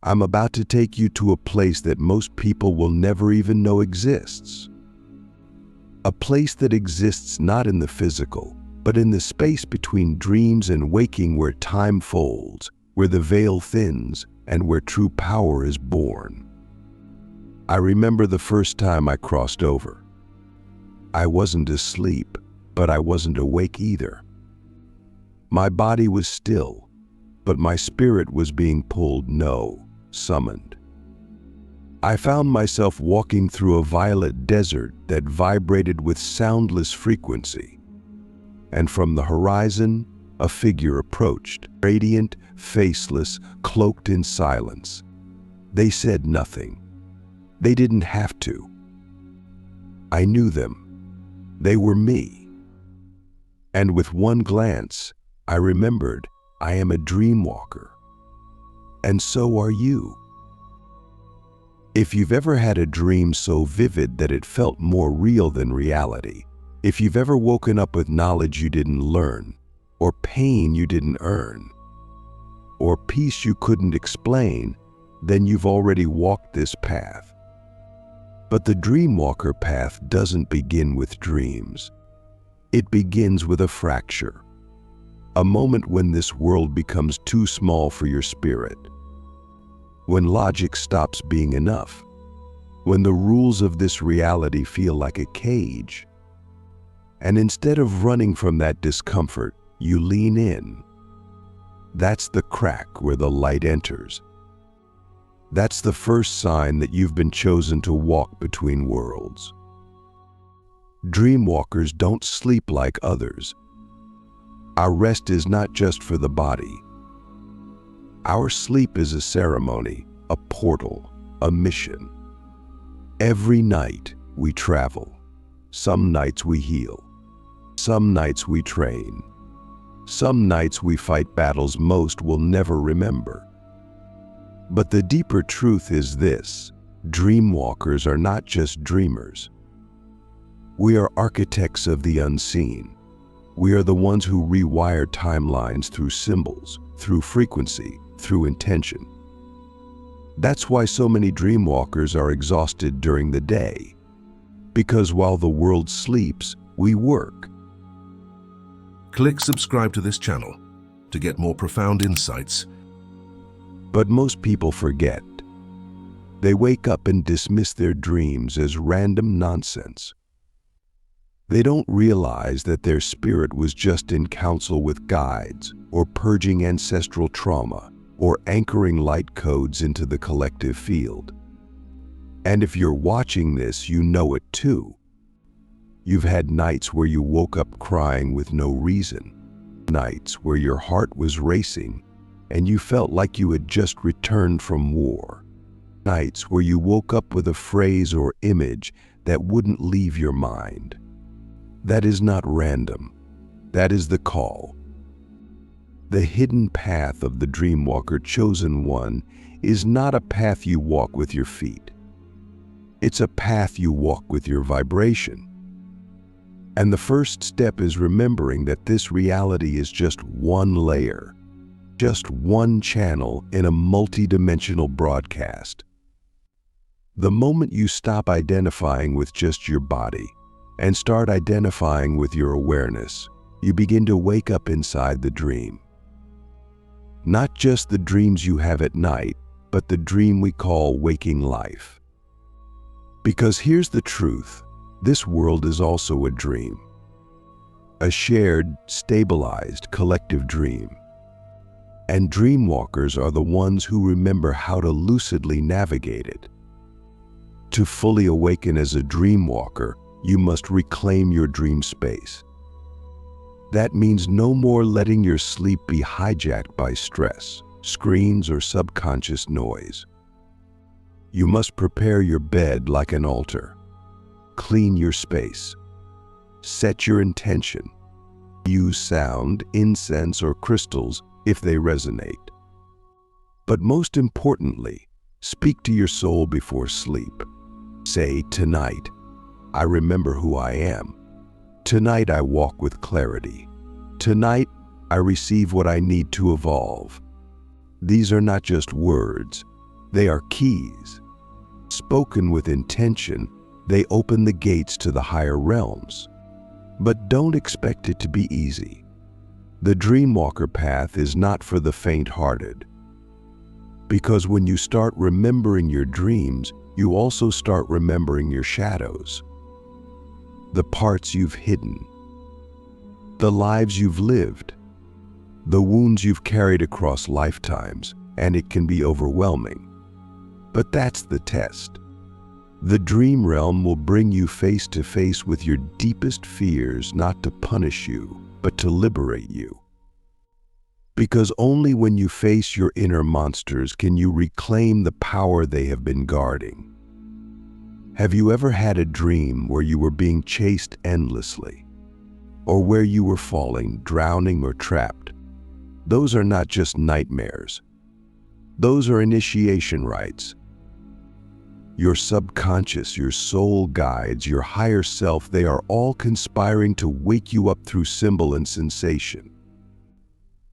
I'm about to take you to a place that most people will never even know exists. A place that exists not in the physical, but in the space between dreams and waking, where time folds, where the veil thins, and where true power is born. I remember the first time I crossed over. I wasn't asleep, but I wasn't awake either. My body was still, but my spirit was being pulled, summoned. I found myself walking through a violet desert that vibrated with soundless frequency. And from the horizon, a figure approached, radiant, faceless, cloaked in silence. They said nothing. They didn't have to. I knew them. They were me. And with one glance, I remembered I am a Dreamwalker. And so are you. If you've ever had a dream so vivid that it felt more real than reality, if you've ever woken up with knowledge you didn't learn, or pain you didn't earn, or peace you couldn't explain, then you've already walked this path. But the Dreamwalker path doesn't begin with dreams. It begins with a fracture. A moment when this world becomes too small for your spirit. When logic stops being enough. When the rules of this reality feel like a cage. And instead of running from that discomfort, you lean in. That's the crack where the light enters. That's the first sign that you've been chosen to walk between worlds. Dreamwalkers don't sleep like others. Our rest is not just for the body. Our sleep is a ceremony, a portal, a mission. Every night we travel. Some nights we heal. Some nights we train. Some nights we fight battles most will never remember. But the deeper truth is this: Dreamwalkers are not just dreamers. We are architects of the unseen. We are the ones who rewire timelines through symbols, through frequency, through intention. That's why so many Dreamwalkers are exhausted during the day. Because while the world sleeps, we work. Click subscribe to this channel to get more profound insights. But most people forget. They wake up and dismiss their dreams as random nonsense. They don't realize that their spirit was just in council with guides, or purging ancestral trauma, or anchoring light codes into the collective field. And if you're watching this, you know it too. You've had nights where you woke up crying with no reason. Nights where your heart was racing and you felt like you had just returned from war. Nights where you woke up with a phrase or image that wouldn't leave your mind. That is not random. That is the call. The hidden path of the Dreamwalker chosen one is not a path you walk with your feet. It's a path you walk with your vibration. And the first step is remembering that this reality is just one layer, just one channel in a multi-dimensional broadcast. The moment you stop identifying with just your body and start identifying with your awareness, you begin to wake up inside the dream. Not just the dreams you have at night, but the dream we call waking life. Because here's the truth, this world is also a dream. A shared, stabilized, collective dream. And Dreamwalkers are the ones who remember how to lucidly navigate it. To fully awaken as a Dreamwalker, you must reclaim your dream space. That means no more letting your sleep be hijacked by stress, screens, or subconscious noise. You must prepare your bed like an altar. Clean your space. Set your intention. Use sound, incense, or crystals if they resonate. But most importantly, speak to your soul before sleep. Say, "Tonight, I remember who I am. Tonight I walk with clarity. Tonight I receive what I need to evolve." These are not just words, They are keys. Spoken with intention, they open the gates to the higher realms. But don't expect it to be easy. The Dreamwalker path is not for the faint-hearted. Because when you start remembering your dreams, you also start remembering your shadows. The parts you've hidden. The lives you've lived. The wounds you've carried across lifetimes, and it can be overwhelming. But that's the test. The dream realm will bring you face to face with your deepest fears, not to punish you, but to liberate you. Because only when you face your inner monsters can you reclaim the power they have been guarding. Have you ever had a dream where you were being chased endlessly? Or where you were falling, drowning, or trapped? Those are not just nightmares. Those are initiation rites. Your subconscious, your soul guides, your higher self, they are all conspiring to wake you up through symbol and sensation.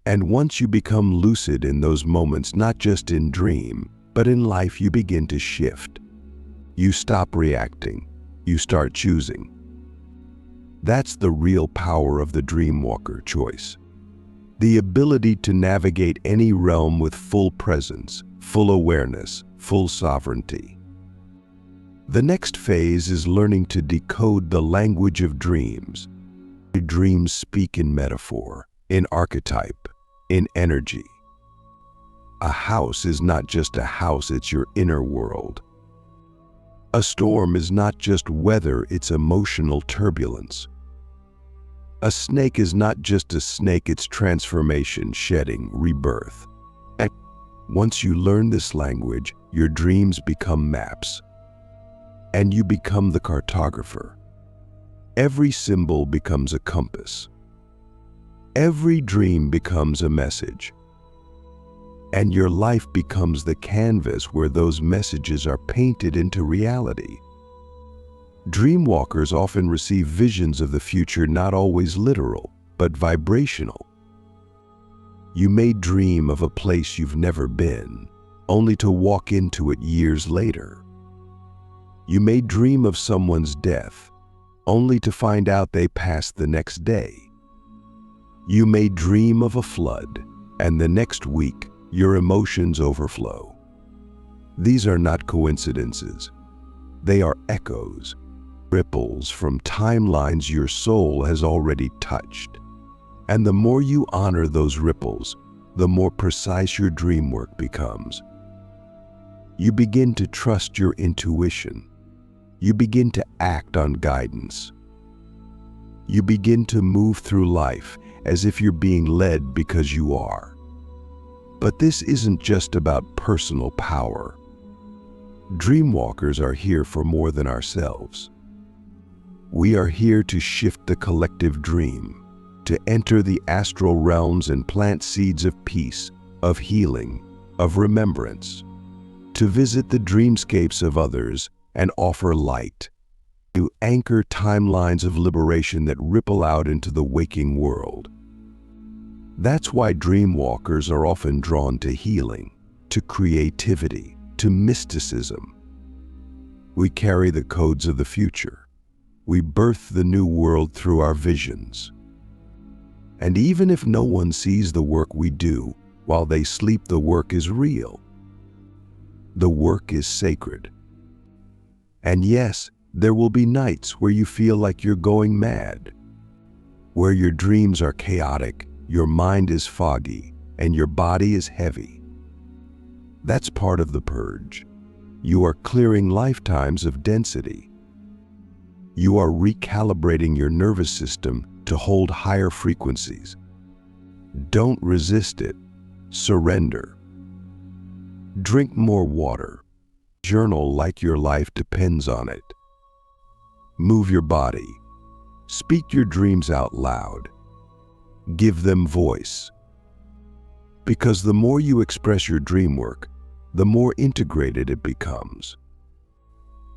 And once you become lucid in those moments, not just in dream, but in life, you begin to shift. You stop reacting. You start choosing. That's the real power of the Dreamwalker choice. The ability to navigate any realm with full presence, full awareness, full sovereignty. The next phase is learning to decode the language of dreams. Dreams speak in metaphor, in archetype, in energy. A house is not just a house, it's your inner world. A storm is not just weather, it's emotional turbulence. A snake is not just a snake, it's transformation, shedding, rebirth. And once you learn this language, your dreams become maps. And you become the cartographer. Every symbol becomes a compass. Every dream becomes a message. And your life becomes the canvas where those messages are painted into reality. Dreamwalkers often receive visions of the future, not always literal, but vibrational. You may dream of a place you've never been, only to walk into it years later. You may dream of someone's death, only to find out they passed the next day. You may dream of a flood, and the next week, your emotions overflow. These are not coincidences. They are echoes, ripples from timelines your soul has already touched. And the more you honor those ripples, the more precise your dream work becomes. You begin to trust your intuition. You begin to act on guidance. You begin to move through life as if you're being led because you are. But this isn't just about personal power. Dreamwalkers are here for more than ourselves. We are here to shift the collective dream, to enter the astral realms and plant seeds of peace, of healing, of remembrance, to visit the dreamscapes of others and offer light, to anchor timelines of liberation that ripple out into the waking world. That's why Dreamwalkers are often drawn to healing, to creativity, to mysticism. We carry the codes of the future. We birth the new world through our visions. And even if no one sees the work we do, while they sleep, the work is real. The work is sacred. And yes, there will be nights where you feel like you're going mad, where your dreams are chaotic, your mind is foggy, and your body is heavy. That's part of the purge. You are clearing lifetimes of density. You are recalibrating your nervous system to hold higher frequencies. Don't resist it. Surrender. Drink more water. Journal like your life depends on it. Move your body. Speak your dreams out loud. Give them voice. Because the more you express your dream work, the more integrated it becomes.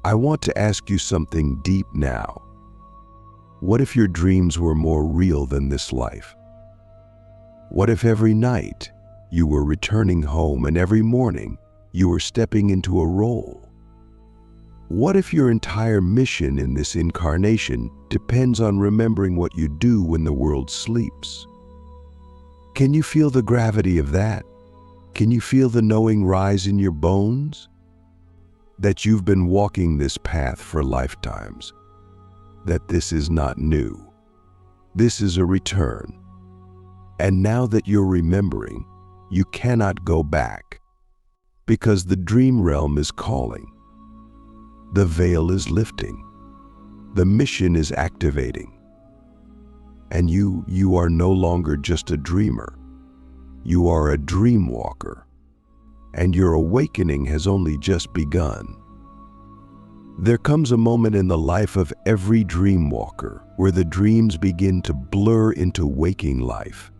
I want to ask you something deep now. What if your dreams were more real than this life? What if every night you were returning home and every morning you are stepping into a role. What if your entire mission in this incarnation depends on remembering what you do when the world sleeps? Can you feel the gravity of that? Can you feel the knowing rise in your bones? That you've been walking this path for lifetimes. That this is not new. This is a return. And now that you're remembering, you cannot go back. Because the dream realm is calling. The veil is lifting. The mission is activating. And you are no longer just a dreamer. You are a dreamwalker. And your awakening has only just begun. There comes a moment in the life of every dreamwalker where the dreams begin to blur into waking life.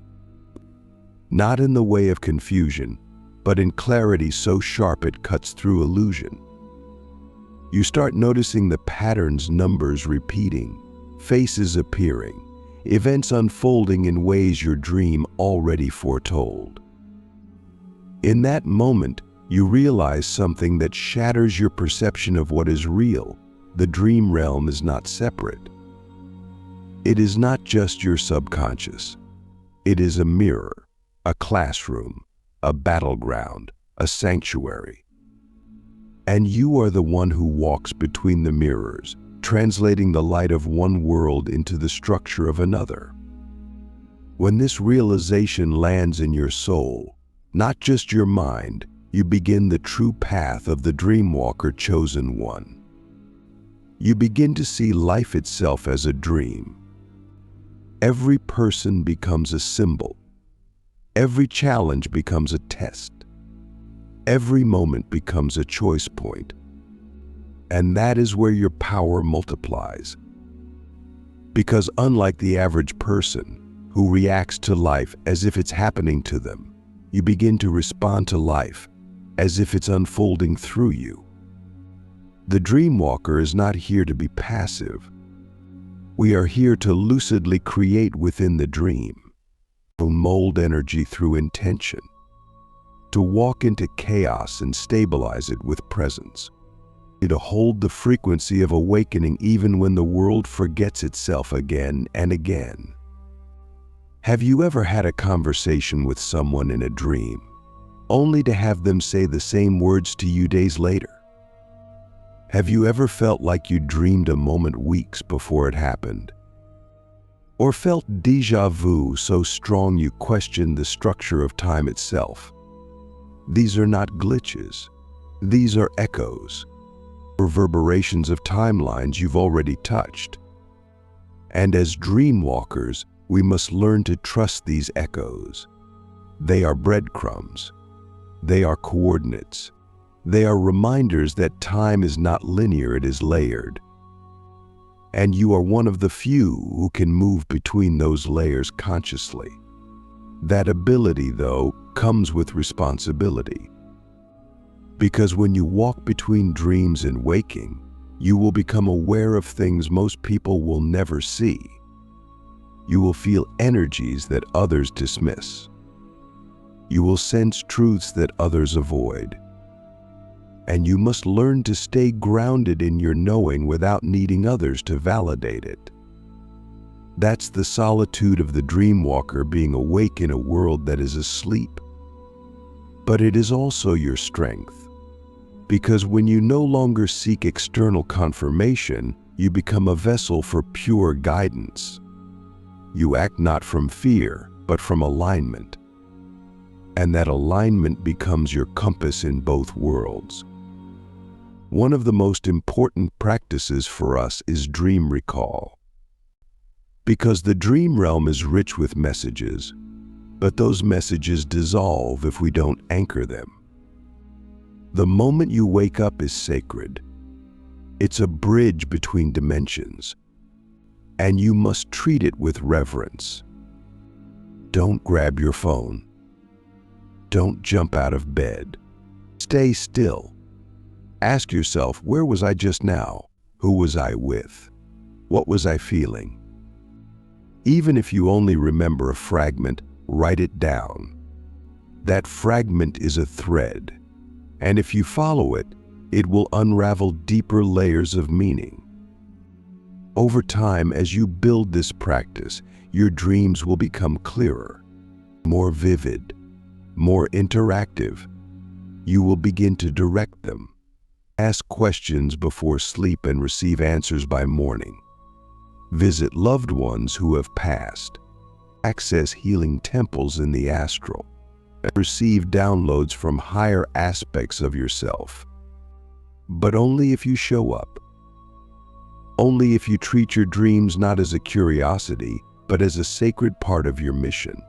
Not in the way of confusion, but in clarity so sharp it cuts through illusion. You start noticing the patterns, numbers repeating, faces appearing, events unfolding in ways your dream already foretold. In that moment, you realize something that shatters your perception of what is real. The dream realm is not separate. It is not just your subconscious. It is a mirror, a classroom, a battleground, a sanctuary. And you are the one who walks between the mirrors, translating the light of one world into the structure of another. When this realization lands in your soul, not just your mind, you begin the true path of the Dreamwalker chosen one. You begin to see life itself as a dream. Every person becomes a symbol. Every challenge becomes a test. Every moment becomes a choice point. And that is where your power multiplies. Because unlike the average person who reacts to life as if it's happening to them, you begin to respond to life as if it's unfolding through you. The Dreamwalker is not here to be passive. We are here to lucidly create within the dream, to mold energy through intention, to walk into chaos and stabilize it with presence, to hold the frequency of awakening even when the world forgets itself again and again. Have you ever had a conversation with someone in a dream, only to have them say the same words to you days later? Have you ever felt like you dreamed a moment weeks before it happened? Or felt déjà vu so strong you questioned the structure of time itself? These are not glitches. These are echoes, reverberations of timelines you've already touched. And as Dreamwalkers, we must learn to trust these echoes. They are breadcrumbs. They are coordinates. They are reminders that time is not linear, it is layered. And you are one of the few who can move between those layers consciously. That ability, though, comes with responsibility. Because when you walk between dreams and waking, you will become aware of things most people will never see. You will feel energies that others dismiss. You will sense truths that others avoid. And you must learn to stay grounded in your knowing without needing others to validate it. That's the solitude of the Dreamwalker, being awake in a world that is asleep. But it is also your strength. Because when you no longer seek external confirmation, you become a vessel for pure guidance. You act not from fear, but from alignment. And that alignment becomes your compass in both worlds. One of the most important practices for us is dream recall. Because the dream realm is rich with messages, but those messages dissolve if we don't anchor them. The moment you wake up is sacred. It's a bridge between dimensions, and you must treat it with reverence. Don't grab your phone. Don't jump out of bed. Stay still. Ask yourself, where was I just now? Who was I with? What was I feeling? Even if you only remember a fragment, write it down. That fragment is a thread. And if you follow it, it will unravel deeper layers of meaning. Over time, as you build this practice, your dreams will become clearer, more vivid, more interactive. You will begin to direct them, ask questions before sleep and receive answers by morning. Visit loved ones who have passed, access healing temples in the astral, and receive downloads from higher aspects of yourself. But only if you show up. Only if you treat your dreams not as a curiosity, but as a sacred part of your mission.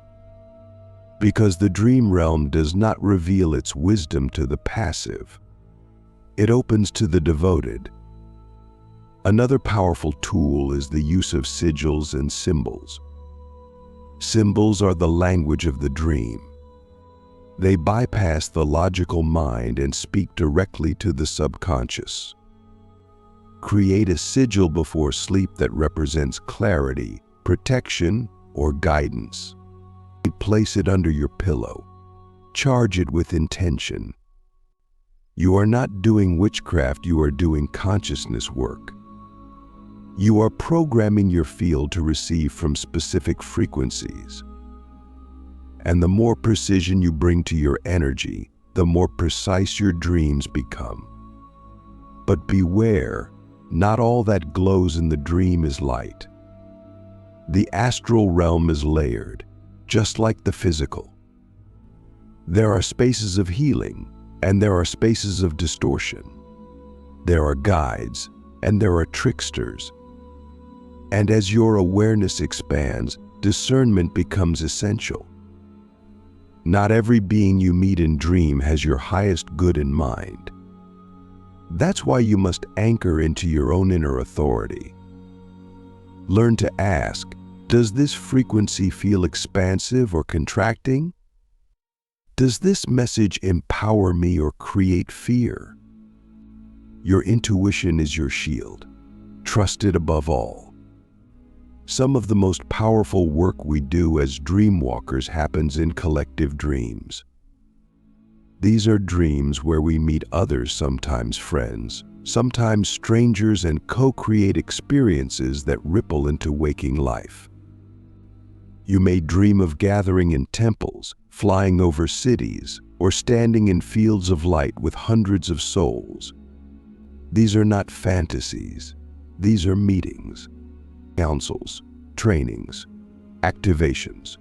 Because the dream realm does not reveal its wisdom to the passive. It opens to the devoted. Another powerful tool is the use of sigils and symbols. Symbols are the language of the dream. They bypass the logical mind and speak directly to the subconscious. Create a sigil before sleep that represents clarity, protection, or guidance. Place it under your pillow. Charge it with intention. You are not doing witchcraft, you are doing consciousness work. You are programming your field to receive from specific frequencies. And the more precision you bring to your energy, the more precise your dreams become. But beware, not all that glows in the dream is light. The astral realm is layered, just like the physical. There are spaces of healing, and there are spaces of distortion. There are guides, and there are tricksters. And as your awareness expands, discernment becomes essential. Not every being you meet in dream has your highest good in mind. That's why you must anchor into your own inner authority. Learn to ask, does this frequency feel expansive or contracting? Does this message empower me or create fear? Your intuition is your shield. Trust it above all. Some of the most powerful work we do as dreamwalkers happens in collective dreams. These are dreams where we meet others, sometimes friends, sometimes strangers, and co-create experiences that ripple into waking life. You may dream of gathering in temples, flying over cities, or standing in fields of light with hundreds of souls. These are not fantasies. These are meetings, councils, trainings, activations.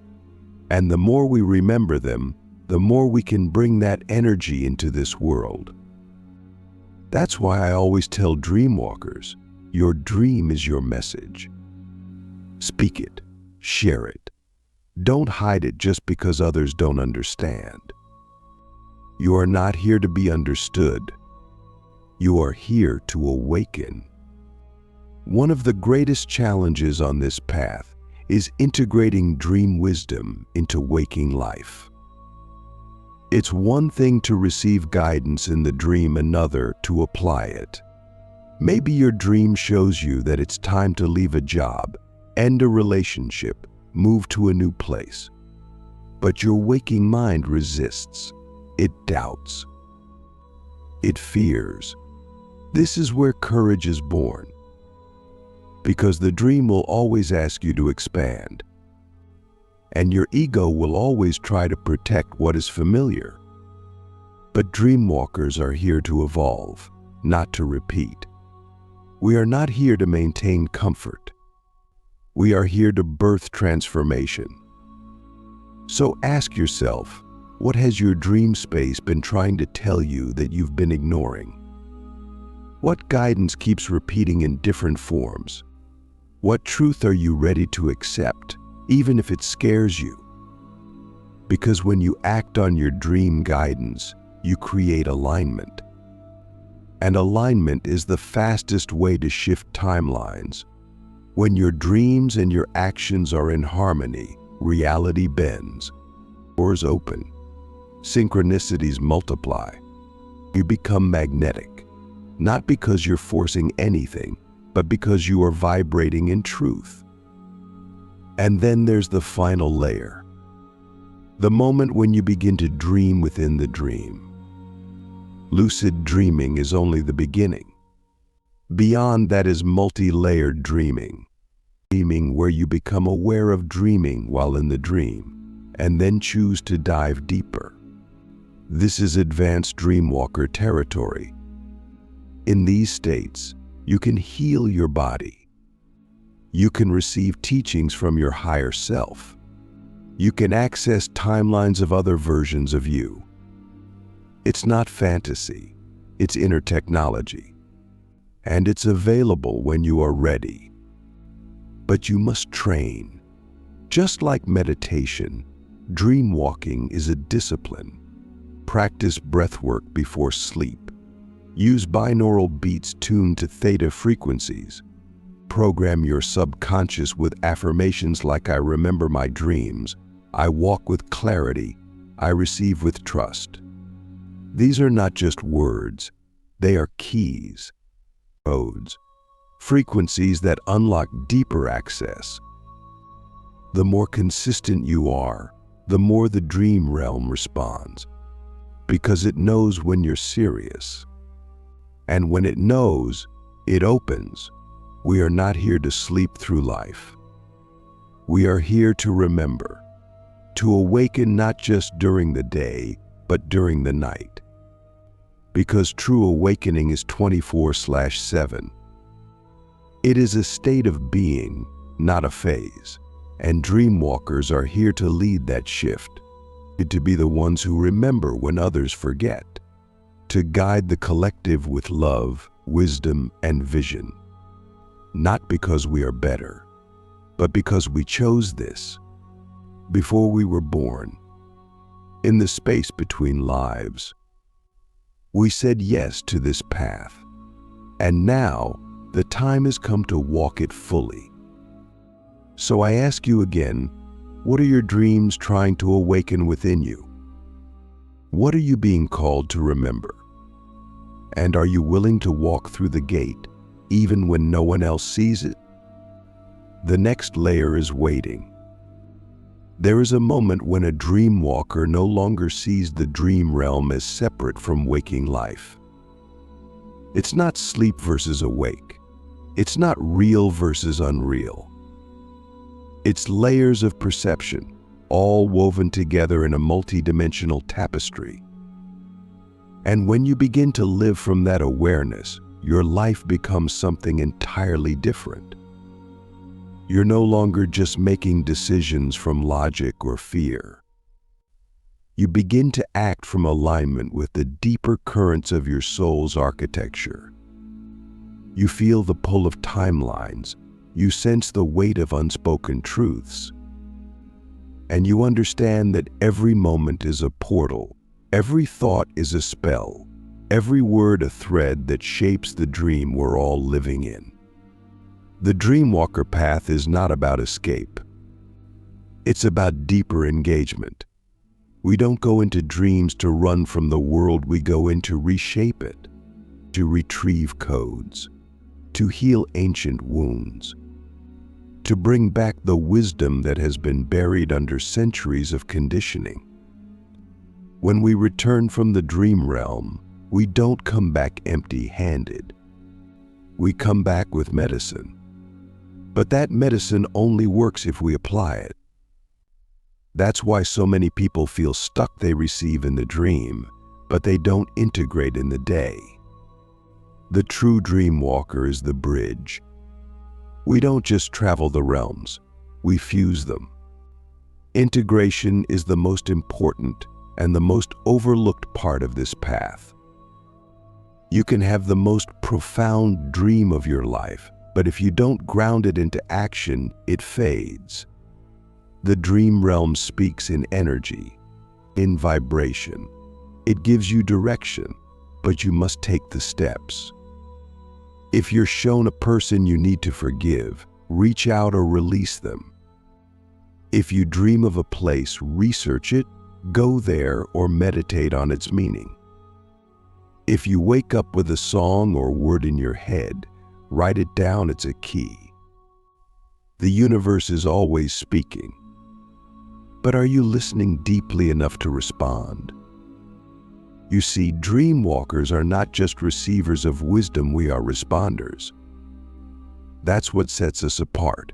And the more we remember them, the more we can bring that energy into this world. That's why I always tell dreamwalkers, your dream is your message. Speak it, share it. Don't hide it just because others don't understand. You are not here to be understood. You are here to awaken. One of the greatest challenges on this path is integrating dream wisdom into waking life. It's one thing to receive guidance in the dream, another to apply it. Maybe your dream shows you that it's time to leave a job, end a relationship, move to a new place. But your waking mind resists. It doubts. It fears. This is where courage is born. Because the dream will always ask you to expand. And your ego will always try to protect what is familiar. But dreamwalkers are here to evolve, not to repeat. We are not here to maintain comfort. We are here to birth transformation. So ask yourself, what has your dream space been trying to tell you that you've been ignoring? What guidance keeps repeating in different forms? What truth are you ready to accept, even if it scares you? Because when you act on your dream guidance, you create alignment. And alignment is the fastest way to shift timelines. When your dreams and your actions are in harmony, reality bends, doors open, synchronicities multiply. You become magnetic, not because you're forcing anything, but because you are vibrating in truth. And then there's the final layer. The moment when you begin to dream within the dream. Lucid dreaming is only the beginning. Beyond that is multi-layered dreaming. Dreaming where you become aware of dreaming while in the dream, and then choose to dive deeper. This is advanced Dreamwalker territory. In these states, you can heal your body. You can receive teachings from your higher self. You can access timelines of other versions of you. It's not fantasy, it's inner technology. And it's available when you are ready. But you must train. Just like meditation, dreamwalking is a discipline. Practice breathwork before sleep. Use binaural beats tuned to theta frequencies. Program your subconscious with affirmations like I remember my dreams, I walk with clarity, I receive with trust. These are not just words, they are keys, codes, frequencies that unlock deeper access. The more consistent you are, the more the dream realm responds, because it knows when you're serious. And when it knows, it opens. We are not here to sleep through life. We are here to remember, to awaken not just during the day, but during the night. Because true awakening is 24/7. It is a state of being, not a phase. And Dreamwalkers are here to lead that shift, to be the ones who remember when others forget, to guide the collective with love, wisdom, and vision. Not because we are better, but because we chose this before we were born. In the space between lives, we said yes to this path, and now the time has come to walk it fully. So I ask you again, what are your dreams trying to awaken within you? What are you being called to remember? And are you willing to walk through the gate, even when no one else sees it? The next layer is waiting. There is a moment when a dreamwalker no longer sees the dream realm as separate from waking life. It's not sleep versus awake. It's not real versus unreal. It's layers of perception, all woven together in a multidimensional tapestry. And when you begin to live from that awareness, your life becomes something entirely different. You're no longer just making decisions from logic or fear. You begin to act from alignment with the deeper currents of your soul's architecture. You feel the pull of timelines. You sense the weight of unspoken truths. And you understand that every moment is a portal. Every thought is a spell. Every word a thread that shapes the dream we're all living in. The Dreamwalker path is not about escape. It's about deeper engagement. We don't go into dreams to run from the world, we go in to reshape it, to retrieve codes, to heal ancient wounds, to bring back the wisdom that has been buried under centuries of conditioning. When we return from the dream realm, we don't come back empty-handed. We come back with medicine. But that medicine only works if we apply it. That's why so many people feel stuck. They receive in the dream, but they don't integrate in the day. The true Dreamwalker is the bridge. We don't just travel the realms, we fuse them. Integration is the most important and the most overlooked part of this path. You can have the most profound dream of your life, but if you don't ground it into action, it fades. The dream realm speaks in energy, in vibration. It gives you direction, but you must take the steps. If you're shown a person you need to forgive, reach out or release them. If you dream of a place, research it, go there, or meditate on its meaning. If you wake up with a song or word in your head, write it down. It's a key. The universe is always speaking. But are you listening deeply enough to respond? You see, Dreamwalkers are not just receivers of wisdom, we are responders. That's what sets us apart.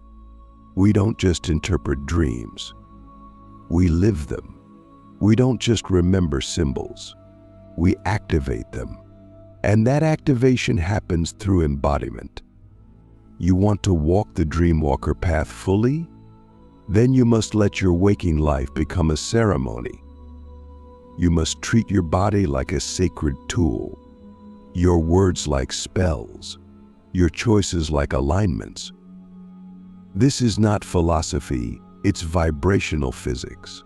We don't just interpret dreams. We live them. We don't just remember symbols. We activate them. And that activation happens through embodiment. You want to walk the Dreamwalker path fully? Then you must let your waking life become a ceremony. You must treat your body like a sacred tool, your words like spells, your choices like alignments. This is not philosophy, it's vibrational physics.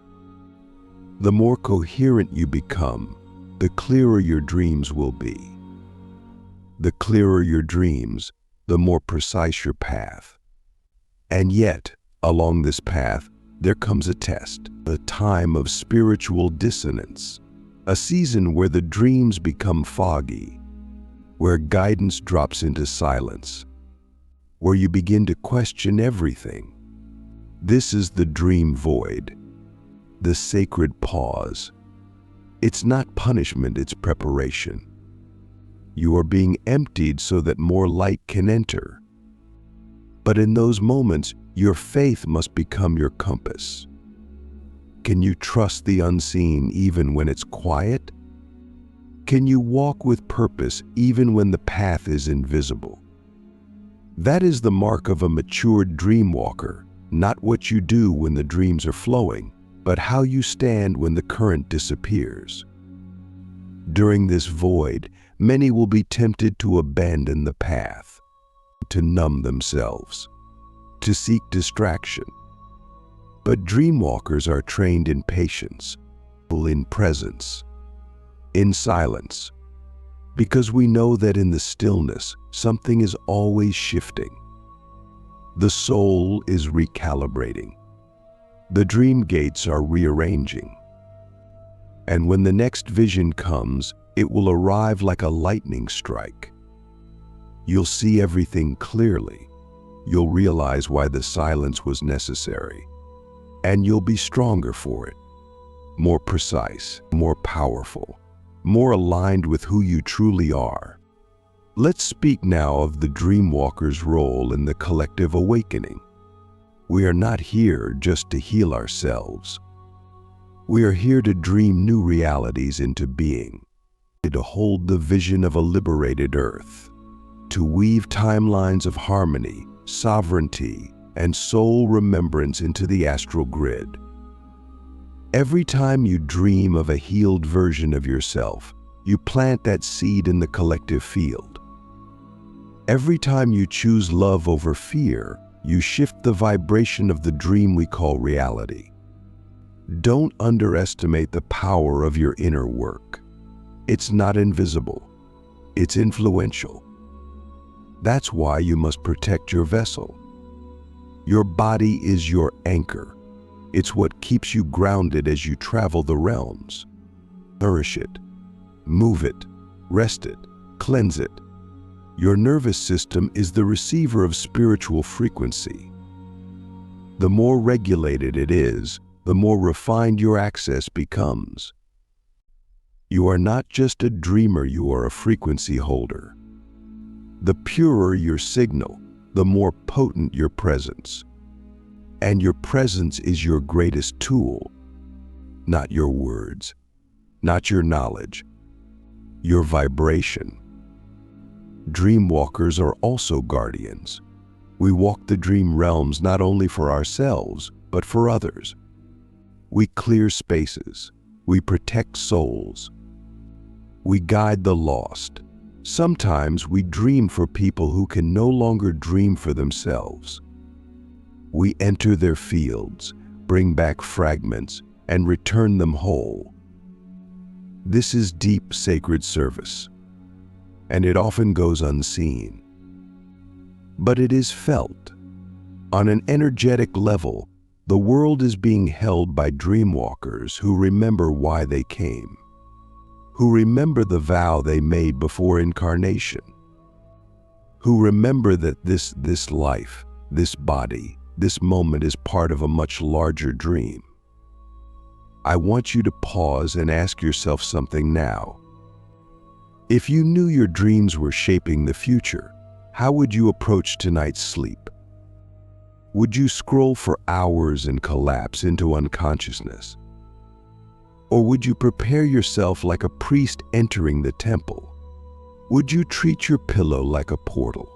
The more coherent you become, the clearer your dreams will be. The clearer your dreams, the more precise your path. And yet, along this path, there comes a test, a time of spiritual dissonance, a season where the dreams become foggy, where guidance drops into silence, where you begin to question everything. This is the dream void, the sacred pause. It's not punishment, it's preparation. You are being emptied so that more light can enter. But in those moments, your faith must become your compass. Can you trust the unseen even when it's quiet? Can you walk with purpose even when the path is invisible? That is the mark of a matured dreamwalker, not what you do when the dreams are flowing, but how you stand when the current disappears. During this void, many will be tempted to abandon the path, to numb themselves, to seek distraction. But Dreamwalkers are trained in patience, in presence, in silence, because we know that in the stillness, something is always shifting. The soul is recalibrating. The dream gates are rearranging. And when the next vision comes, it will arrive like a lightning strike. You'll see everything clearly. You'll realize why the silence was necessary. And you'll be stronger for it. More precise, more powerful, more aligned with who you truly are. Let's speak now of the Dreamwalker's role in the collective awakening. We are not here just to heal ourselves. We are here to dream new realities into being, to hold the vision of a liberated earth, to weave timelines of harmony, sovereignty, and soul remembrance into the astral grid. Every time you dream of a healed version of yourself, you plant that seed in the collective field. Every time you choose love over fear, you shift the vibration of the dream we call reality. Don't underestimate the power of your inner work. It's not invisible. It's influential. That's why you must protect your vessel. Your body is your anchor. It's what keeps you grounded as you travel the realms. Nourish it, move it, rest it, cleanse it. Your nervous system is the receiver of spiritual frequency. The more regulated it is, the more refined your access becomes. You are not just a dreamer, you are a frequency holder. The purer your signal, the more potent your presence. And your presence is your greatest tool, not your words, not your knowledge, your vibration. Dreamwalkers are also guardians. We walk the dream realms not only for ourselves, but for others. We clear spaces. We protect souls. We guide the lost. Sometimes we dream for people who can no longer dream for themselves. We enter their fields, bring back fragments, and return them whole. This is deep sacred service, and it often goes unseen. But it is felt. On an energetic level, the world is being held by Dreamwalkers who remember why they came, who remember the vow they made before incarnation, who remember that this life, this body, this moment is part of a much larger dream. I want you to pause and ask yourself something now. If you knew your dreams were shaping the future, how would you approach tonight's sleep? Would you scroll for hours and collapse into unconsciousness? Or would you prepare yourself like a priest entering the temple? Would you treat your pillow like a portal?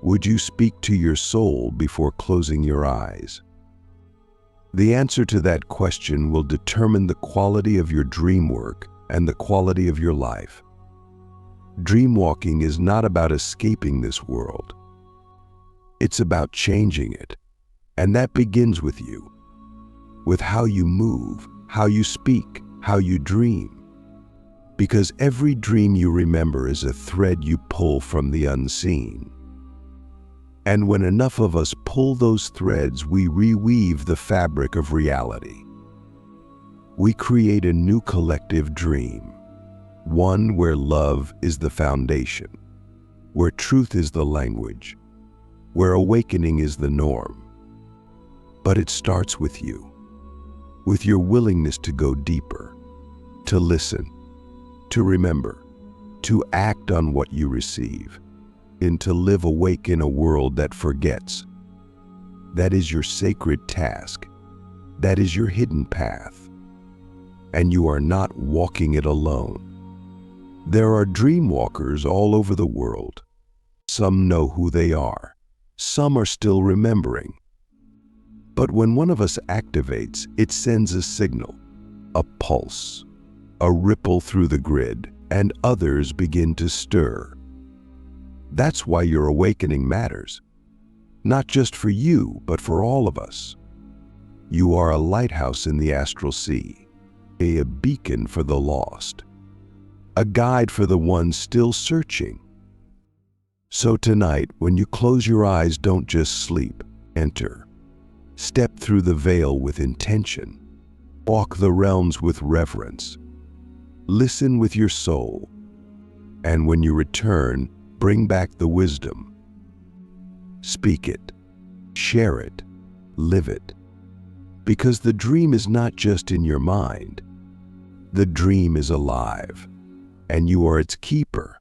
Would you speak to your soul before closing your eyes? The answer to that question will determine the quality of your dream work and the quality of your life. Dreamwalking is not about escaping this world. It's about changing it. And that begins with you, with how you move, how you speak, how you dream. Because every dream you remember is a thread you pull from the unseen. And when enough of us pull those threads, we reweave the fabric of reality. We create a new collective dream, one where love is the foundation, where truth is the language, where awakening is the norm. But it starts with you, with your willingness to go deeper, to listen, to remember, to act on what you receive, and to live awake in a world that forgets. That is your sacred task. That is your hidden path. And you are not walking it alone. There are dreamwalkers all over the world. Some know who they are. Some are still remembering. But when one of us activates, it sends a signal, a pulse, a ripple through the grid, and others begin to stir. That's why your awakening matters, not just for you, but for all of us. You are a lighthouse in the astral sea, a beacon for the lost, a guide for the ones still searching. So tonight, when you close your eyes, don't just sleep, enter. Step through the veil with intention. Walk the realms with reverence. Listen with your soul. And when you return, bring back the wisdom. Speak it, share it, live it. Because the dream is not just in your mind. The dream is alive, and you are its keeper.